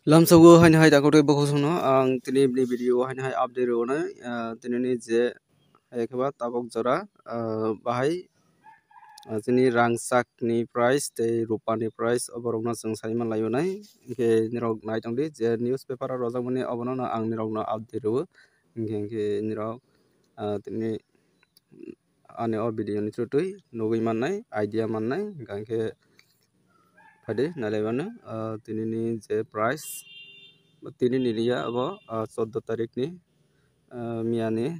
Lamsago hain hai dakote bokosono ang tinibni video hain hai update rona tinini je ekaba tabok jora bahai jini rangsak ni price te rupa ni price oborokno jeng saima layonai ke nirok naitongdi je newspaper rojak mani obono ang nirok no update ro ke nirok tini ani o video ni trutui nugui mannai idea mannai gangke Fade nalaibano tinini je price tini nilia abo 14 tarik ni miani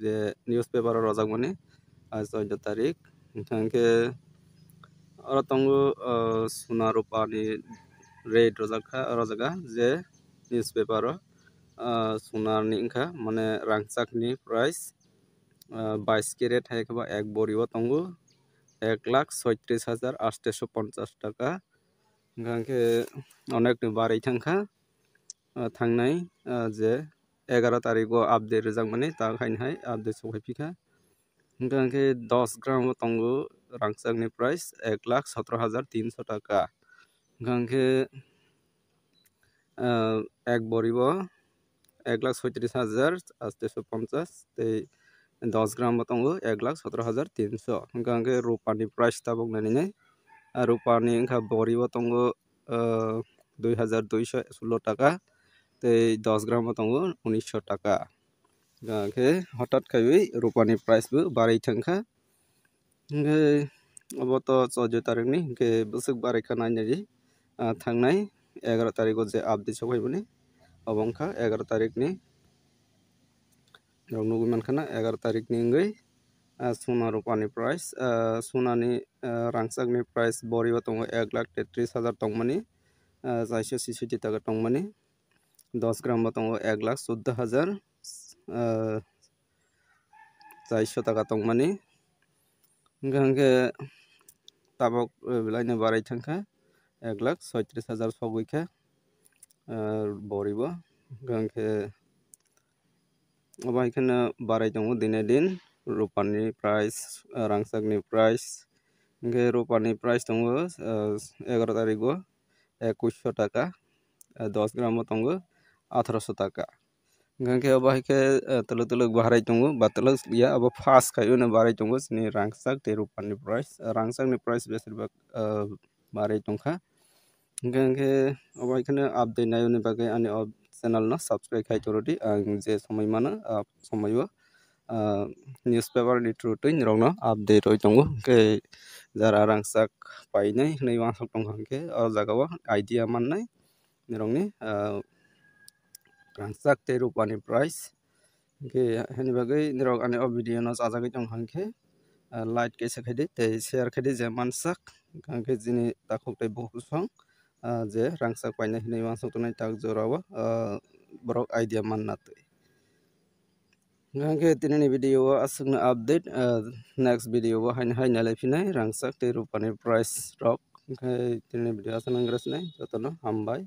je newspaper rojak mani 14 tarik hingke oro tongo sona rupa ni rate rojaga je newspaper sonar ni ingka mane rangchak ni price 22 carat hai kaba ek bori o tongo 1,36,850 টাকা গাंके অনেক বাড়াই থাকা थांनाय जे 11 तारिख update Razzaq माने ताखायनहाय update सफायफिखा गांके 10 ग्राम तंगो रांचाकनि price 1,17,300 টাকা गांके एक बरिबो 1,36,850 ते 10 ग्राम तंगो 1,17,300 गांके रुपानि प्राइस ताबक नानि रुपानि इंखा बरिबो तंगो 2,216 টাকা ते 10 ग्राम तंगो 1900 টাকা गांके हठात खायबै रुपानि प्राइस बो बाराय थांखा अब तो 14 तारिख नि के बसक बारायखा नायनाय थांनाय 11 तारिख जे अपडेट सफायबोनि अबंखा 11 तारिख नि नुगै मानखाना 11 तारिख नि इंगै सोना रुपानि प्राइस सोनानि रांचाकनि प्राइस बरिबो तंगो 1,33,000 तंगमानि 466 টাকা तंगमानि 10 ग्राम तंगो 1,14,400 টাকা तंगमानि गांके ताबक बिलाइनो बाराय थांखा 1,36,000 सगैखा बरिबो गांके अब इखाने बाराय दङ दिने दिन रुपानि प्राइस रांचाकनि प्राइस गांके रुपानि प्राइस दङ 11 तारिख 2100 টাকা 10 ग्राम तंगो 1800 টাকা गांके अब इखे तलक बाराय दङ बातलक लिया अब फास्ट खायनो बाराय दङ नि रांचाक ते रुपानि प्राइस रांचाकनि प्राइस बेसेबां बाराय दंखा गांके अब इखाने अपडेट नायनि बागै आनि चैनल न सब्सक्राइब खायतरदि आं जे समय मानो समायो newspaper ni through tui nirokno update roi tongo ke jara rangchak painai hnei wangsok tongkha ke o jagao idea mannai nirokni rangchak te rupani price ke heni bagai nirok ani o video no chajagai tongkha ke like kaisa khaidi te share khaidi je mansak ke jini takhok te bohusong je rangchak painai hnei wangsok tongnai tak jorao borok idea manna tui गांके तिनी video असुगना update next video हाइन हाइन नालायफिनाय रांचक ते रुपानि price रक तिनी video आसन ग्रेसनाय जतनो हामबाय।